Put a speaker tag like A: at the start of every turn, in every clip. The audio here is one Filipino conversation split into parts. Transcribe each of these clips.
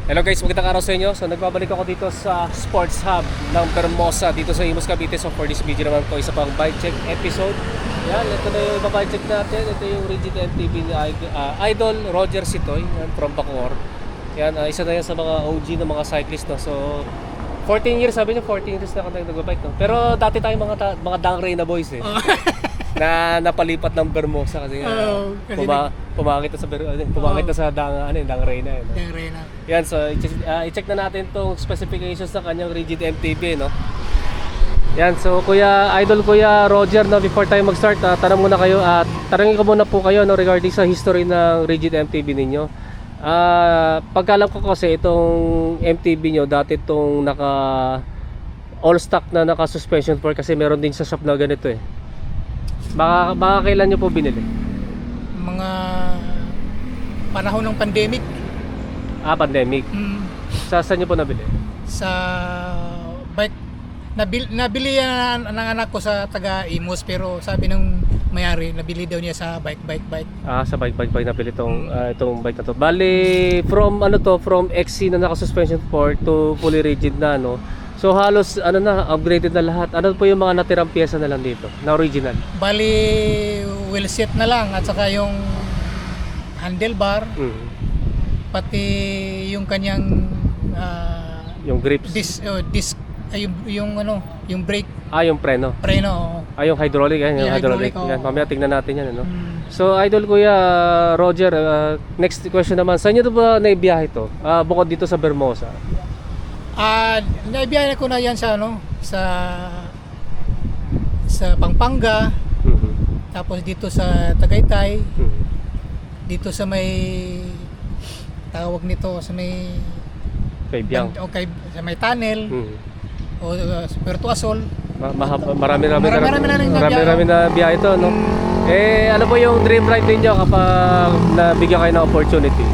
A: Hello guys, magandang araw sa inyo. So nagbabalik ako dito sa Sports Hub ng Bermosa dito sa Imus Cavite. So for this video naman po, isa pang bike check episode. Yan, ito na yung bike check natin. Ito yung Rigid MTB ni Idol Roger Sitoy from Bacoor. Yan, isa na yan sa mga OG ng mga cyclist, no? So 14 years, sabi niyo 14 years na ako nagbabike, no? Pero dati tayong mga Dangray na boys eh. Na napalipat ng Bermosa kasi pumakit na sa pumakit na sa Dangray na no?
B: Dangray na.
A: Yan, so i-check na natin tong specifications ng kanyang Rigid MTB, no? Yan, so Kuya Roger, no, before tayo mag-start, tanong muna kayo at tanongin ko muna po kayo, no, regarding sa history ng Rigid MTB ninyo. Pagkalam ko kasi itong MTB nyo dati itong naka all stock na naka suspension fork, kasi meron din sa shop na ganito eh. Baka kailan nyo po binili?
B: Mga panahon ng pandemic.
A: Pandemic. Saan nyo po nabili?
B: Sa bike. Nabili yan ng anak ko sa taga Imus, pero sabi ng mayari, nabili daw niya sa bike.
A: Sa bike nabili itong bike na to. Bali, from XC na naka-suspension fork to fully rigid na, no? So halos upgraded na lahat. Ano po yung mga natirang pyesa na lang dito na original?
B: Bali, wheel set na lang at saka yung handlebar, pati yung kanyang
A: yung grips,
B: disc, yung brake.
A: Yung preno. Yung hydraulic, yung hydraulic. Yan, mamaya tingnan natin yan, ano. So Idol Kuya Roger, next question naman, saan niyo ba naibiyahe ito? Bukod dito sa Bermosa.
B: Naibiyahe ko na yan sa Pampanga, tapos dito sa Tagaytay, dito sa may tawag nito sa may
A: Kaibyang.
B: Sa may tunnel, o sa Puerto Asol.
A: Marami na biyahe ito, no? Ano po yung dream ride niyo kapag nabigyan kayo ng opportunity?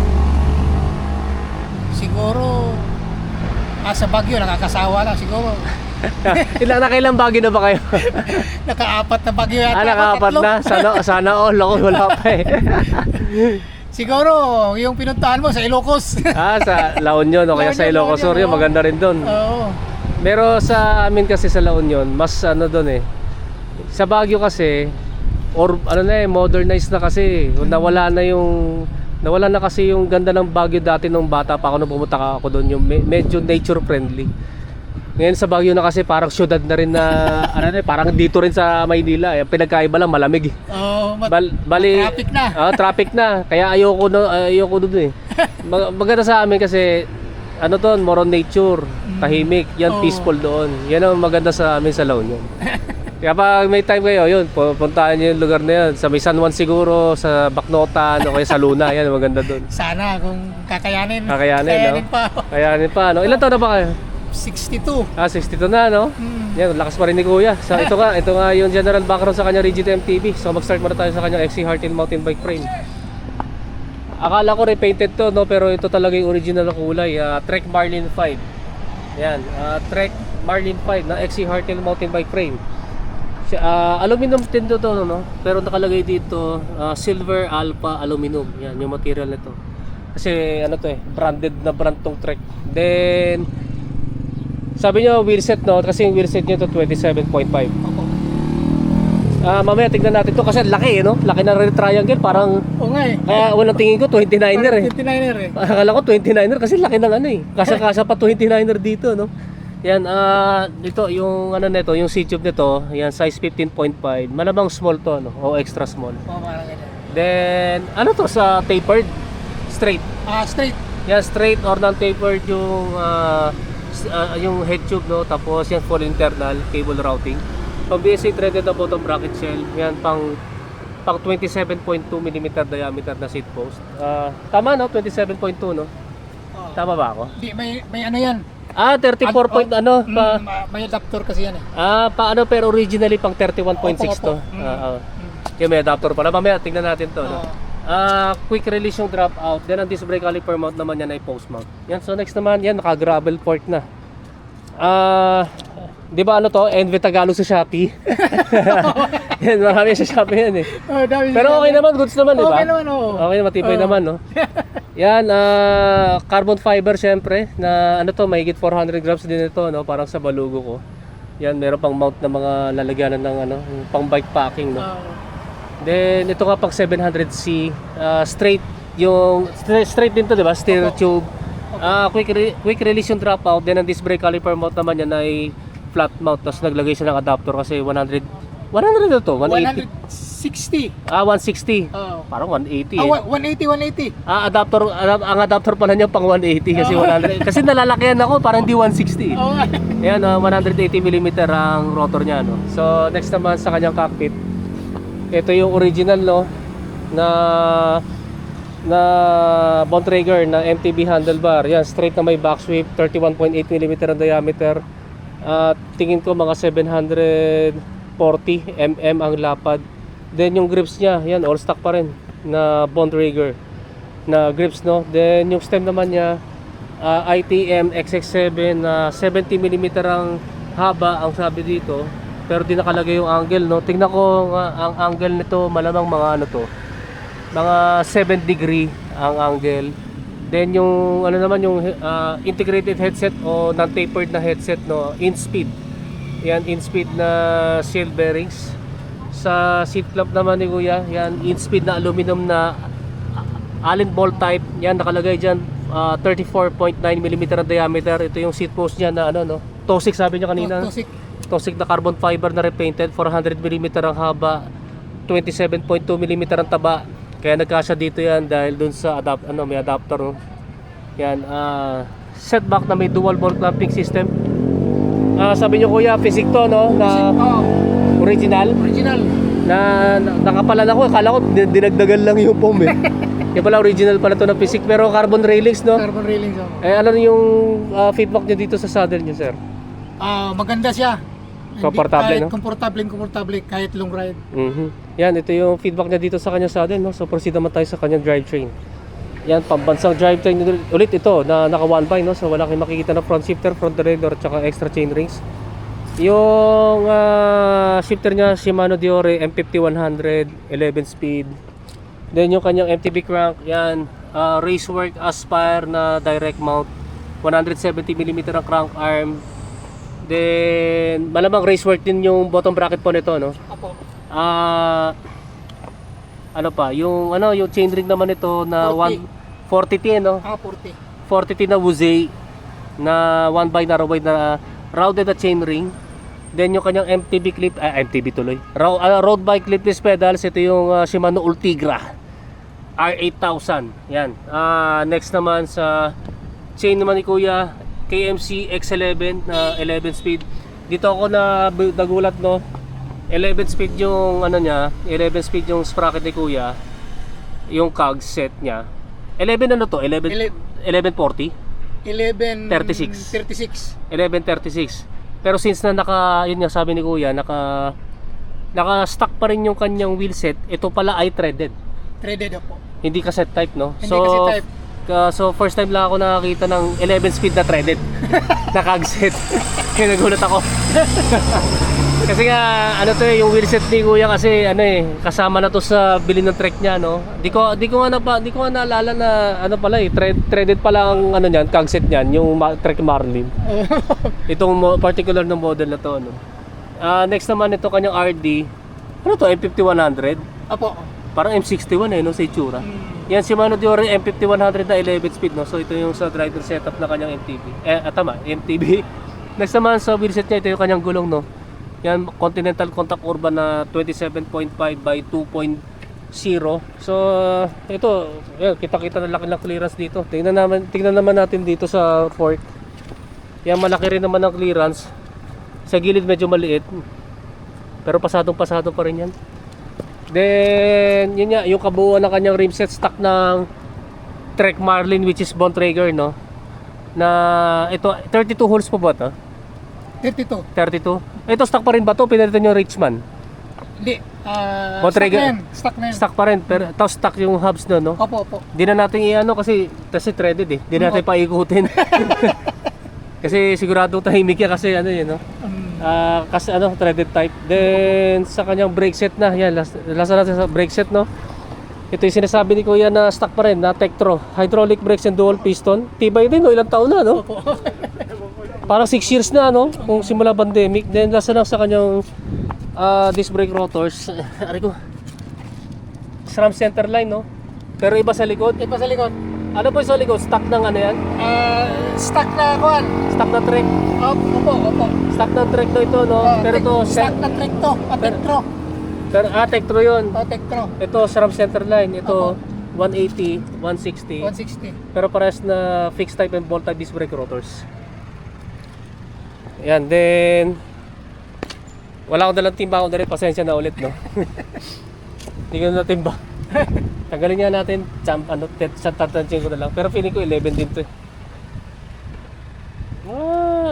B: Siguro sa Baguio, nakakasawa lang siguro.
A: Nakailang Baguio na ba kayo?
B: Naka-4 na Baguio yata.
A: Naka-4 na? Sana all ako, wala pa eh.
B: Siguro, yung pinuntahan mo sa Ilocos.
A: Sa La Union o kaya sa Ilocos Sur, maganda rin doon.
B: Oo.
A: Pero sa amin kasi sa La Union, mas doon eh. Sa Baguio kasi, modernized na kasi. Nawala na kasi yung ganda ng Baguio dati nung bata pa ako nung pumunta ako doon, yung medyo nature friendly. Ngayon sa Baguio na kasi parang syudad na rin na parang dito rin sa Maynila, pinagkaiba lang, malamig. Bali
B: traffic na.
A: Traffic na. Kaya ayoko doon eh. Maganda sa amin kasi more on nature, tahimik, yan, peaceful doon. Yan ang maganda sa amin sa La Union. Kaya pag may time kayo, puntahan nyo yung lugar na yun. Sa may San Juan siguro, sa Bacnotan, o kaya sa Luna, yan, maganda doon.
B: Sana kung kakayanin.
A: Kakayanin, no? Kayanin pa, no? Ilan taon na ba kayo?
B: 62.
A: 62 na, no? Yan, lakas pa rin ni Kuya. So, ito nga yung general background sa kanya Rigid MTB. So mag-start muna tayo sa kanya XC Hearthill mountain bike frame. Akala ko repainted to, no? Pero ito talaga yung original na kulay. Trek Marlin 5. Yan, Trek Marlin 5 na XC Hearthill mountain bike frame. Aluminum tin to, no? Pero nakalagay dito silver alpha aluminum. Yan yung material nito. Kasi branded na brand tong Trek. Then sabi niyo wheel set, no? Kasi yung wheel set niyo to 27.5. Mamaya tignan natin to kasi laki, no? Laki na red triangle, parang kaya unang tingin ko 29er eh.
B: 29er eh.
A: Akala ko 29er kasi laki ng Kasa pa 29er dito, no? Yan, dito yung nito, yung seat tube nito, yan size 15.5. Malamang small to, no? O extra small.
B: Parang ganyan.
A: Then to sa tapered, straight.
B: Straight.
A: Yan, straight or non-tapered yung head tube, no? Tapos yan full internal cable routing. Pang BSA threaded na bottom bracket shell. Yan pang 27.2 mm diameter na seat post. Tama, no? 27.2, no? Tama ba ako?
B: Di, may yan.
A: 34 point
B: may adapter kasi yan eh.
A: Pero originally pang 31.6 to. Yung may adapter pala. Mamaya tingnan natin to, no? Quick release yung drop out. Then ang disc brake caliper mount naman yan ay post mount. Yan, so next naman yan, naka gravel fork na. Di ba NV Tagalog sa Shopee? Yan, marami sa Shopee yan eh. Pero okay naman, goods naman, di ba?
B: Okay naman, oo.
A: Okay, matibay naman, no? Yan, carbon fiber syempre na ano to, mahigit 400 grams din ito, no? Parang sa balugo ko. Yan, meron pang mount na mga lalagyanan ng ano, yung pang bike packing, no? Then ito nga pang 700C, straight yung straight din to, 'di ba? Steel tube. Quick release yung dropout. Then ang disc brake caliper mount naman yan ay flat mount, tapos naglagay siya ng adapter kasi 100 na to, 180.
B: 160.
A: 160. Parang 180 eh.
B: 180.
A: Adapter, ang adapter pala niya pang 180 kasi 100. Kasi nalalakihan ako, parang di 160. Ayan, 180 mm ang rotor niya, no. So, next naman sa kanyang cockpit. Ito yung original, no, na Bontrager na MTB handlebar. Yan, straight na may back sweep, 31.8 mm ang diameter. Tingin ko mga 740 mm ang lapad. Then yung grips niya, yan, all stock pa rin na Bontrager na grips, no. Then yung stem naman niya, ITM XX7 na 70 mm ang haba ang sabi dito, pero di nakalagay yung angle, no. Tingnan ko ang angle nito, malamang mga ano to, mga 7 degree ang angle. Then yung ano naman yung integrated headset o non-tapered na headset, no, in speed. Yan, in speed na seal bearings. Sa seat clamp naman ni Kuya, yan, in speed na aluminum na Allen ball type. Yan, nakalagay dyan 34.9 mm ang diameter. Ito yung seat post niya na ano, no, Tosik sabi niya kanina. Tosik na carbon fiber na repainted, 400 mm ang haba, 27.2 mm ang taba. Kaya nagkasya dito yan dahil dun sa may adapter, no? Yan, setback na may dual ball clamping system. Sabi niyo Kuya, physic to, no, na original na nakapalan ako, akala ko dinagdagan lang yung foam eh. Kaya pala original pala to na physic, pero carbon railings, no?
B: Carbon railings.
A: Ano yung feedback niyo dito sa saddle niyo, sir?
B: Maganda siya.
A: Komportable, no?
B: Komportable kahit long ride.
A: Yan, ito yung feedback niya dito sa kanyang saddle, no? So proceed naman tayo sa kanyang drivetrain. Yan, pambansang drivetrain ulit ito na naka one by, no? So wala kayong makikita na front shifter, front derailleur at saka extra chain rings. Yung shifter niya Shimano Diore M50-100 11 speed. Then yung kanyang MTB crank, yan, Racework Aspire na direct mount, 170 mm ang crank arm. Then malamang Racework din yung bottom bracket po nito, no?
B: Apo.
A: Ano pa, yung chain ring naman ito na 40T, no? 40T na Wuzay na 1 by narrow wide na rounded na chain ring. Then yung kanyang MTB clip, MTB tuloy, road bike clipless pedals. Ito yung Shimano Ultegra R8000. Yan. Next naman sa chain naman ni Kuya, KMC X11 na 11 speed. Dito ako nagulat, no. 11 speed yung ano niya, 11 speed yung sprocket ni Kuya. Yung cog set niya. 11 ano to? 1140?
B: 1136.
A: 1136. Pero since na yun nga sabi ni Kuya, naka-stock pa rin yung kanyang wheel set. Ito pala ay threaded.
B: Threaded po.
A: Hindi cassette type, no?
B: Hindi cassette type.
A: So first time lang ako nakakita ng 11 speed na threaded na cog set. Kaya nagulat ako. Kasi nga ano to yung wheel set ni Kuya, kasi kasama na to sa bili ng trek niya, no. Di ko nga naalala na ano pala threaded pala ang ano niyan, cog set niyan, yung Trek Marlin. Itong particular na model na to, no. Next naman ito kanyang RD. Ano to, M50-100?
B: Apo.
A: Parang M61 no, sa itsura. Yan, Shimano Diore M50-100 na 11 speed, no. So ito yung sa driver setup na kanyang MTB. MTB. Next naman sa wheelset niya, ito yung kanyang gulong, no. Yan, Continental Contact Urban na 27.5 by 2.0. So ito, kita-kita na laki ng clearance dito. Tingnan naman natin dito sa fork. Yan, malaki rin naman ang clearance. Sa gilid medyo maliit, pero pasado pa rin yan. Then yun nga, yung kabuuan ng kanyang rim set, stock ng Trek Marlin, which is Bontrager, no, na ito 32 holes po ba ito? 32. Ito stock pa rin ba ito? Pinalitan yung Richman?
B: Hindi.
A: Bontrager.
B: Stock na yan.
A: Stock pa rin, pero ito stock yung hubs doon, no?
B: Opo.
A: Di na natin kasi threaded eh. Di natin paikutin. Kasi sigurado tahimik yan kasi no? Kasi threaded type. Then sa kanyang brake set na, yan, last natin sa brake set, no. Ito yung sinasabi ni Kuya na stock pa rin, na Tektro. Hydraulic brakes and dual piston. Tibay din, no? Ilang taon na, no?
B: Opo.
A: Parang 6 years na, no? Kung simula pandemic. Then, lasa lang sa kanyang disc brake rotors. Ari ko. SRAM center line, no? Pero iba sa likod.
B: Iba sa likod.
A: Ano po yung sa likod? Stock ng ano yan?
B: Stock na kuan.
A: Stock na trek.
B: Opo.
A: Stock na trek na ito, no? Pero ito,
B: stock na trick to. Tektro.
A: pero, Tektro yun.
B: Tektro.
A: Ito, SRAM center line. Ito, 180, 160.
B: 160.
A: Pero parehas na fixed type and bolt type disc brake rotors. Yan, then wala akong dalang timba, akong dalit, pasensya na ulit, no? Hindi ko na timba. Tanggalin nga natin, tatansyin ko na lang. Pero feeling ko 11 din to eh.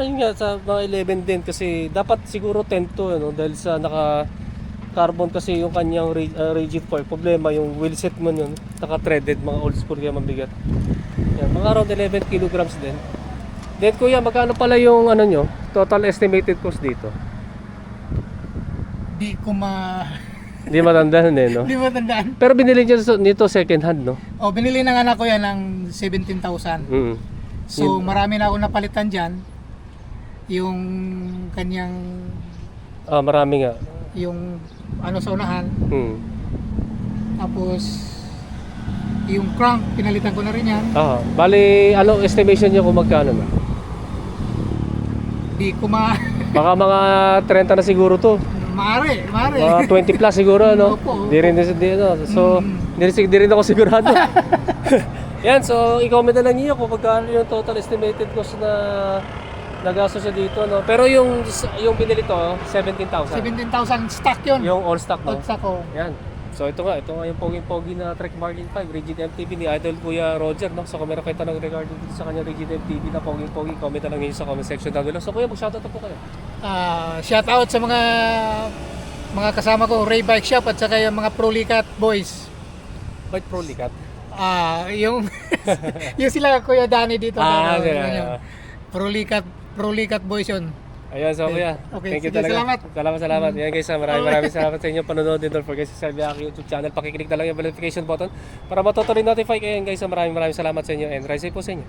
A: Yun nga, sa mga 11 din kasi dapat siguro 10 to, no? Dahil sa naka-carbon kasi yung kanyang rigid fork. Problema, yung wheel set mo yun, naka-threaded, mga old school kaya mabigat. Yan, mga around 11 kilograms din. Then kuya, magkano pala yung ano nyo, total estimated cost dito?
B: Di ko
A: Hindi matandaan eh, no?
B: Di matandaan.
A: Pero binili nyo nito second hand, no?
B: Binili ng anak ko yan ng 17,000.
A: Mm.
B: So marami na ako napalitan dyan. Yung kanyang,
A: Marami nga.
B: yung ano sa unahan.
A: Mm.
B: Tapos yung crank, pinalitan ko na rin yan.
A: Bali, ano estimation nyo kung magkano na?
B: Di ko
A: Baka mga 30 na siguro to.
B: Maaari.
A: Mga 20 plus siguro, ano?
B: Opo.
A: Di rin, ano? So, di rin ako sigurado. Yan, so i-comment na lang niyo kung magkano yung total estimated cost na nagastos siya dito, no? Pero yung binili to, 17,000.
B: 17,000 stock yun.
A: Yung all stock, no?
B: Stock ko.
A: Yan. So ito nga yung pogi-pogi na Trek Marlin 5 Rigid MTB ni Idol Kuya Roger, no? So kung meron kayo tanong regarding dito sa kanya Rigid MTB na pogi-pogi, comment na lang niyo sa comment section down below. So Kuya, mag-shoutout na po kayo.
B: Shout out sa mga kasama ko, Ray Bike Shop at saka yung mga Prolicat boys.
A: Bike Pro Licat.
B: Yung yung sila Kuya Danny dito.
A: Sila.
B: Prolicat boys yun.
A: Ayun, so Kuya.
B: Okay,
A: Thank you
B: sige,
A: talaga.
B: salamat.
A: Salamat. Yan guys, maraming salamat sa inyo panonood din. Don't forget to subscribe sa aking YouTube channel. Pakiclick na lang yung notification button para matutuloy notify kayo. Guys, maraming salamat sa inyo and rise po sa inyo.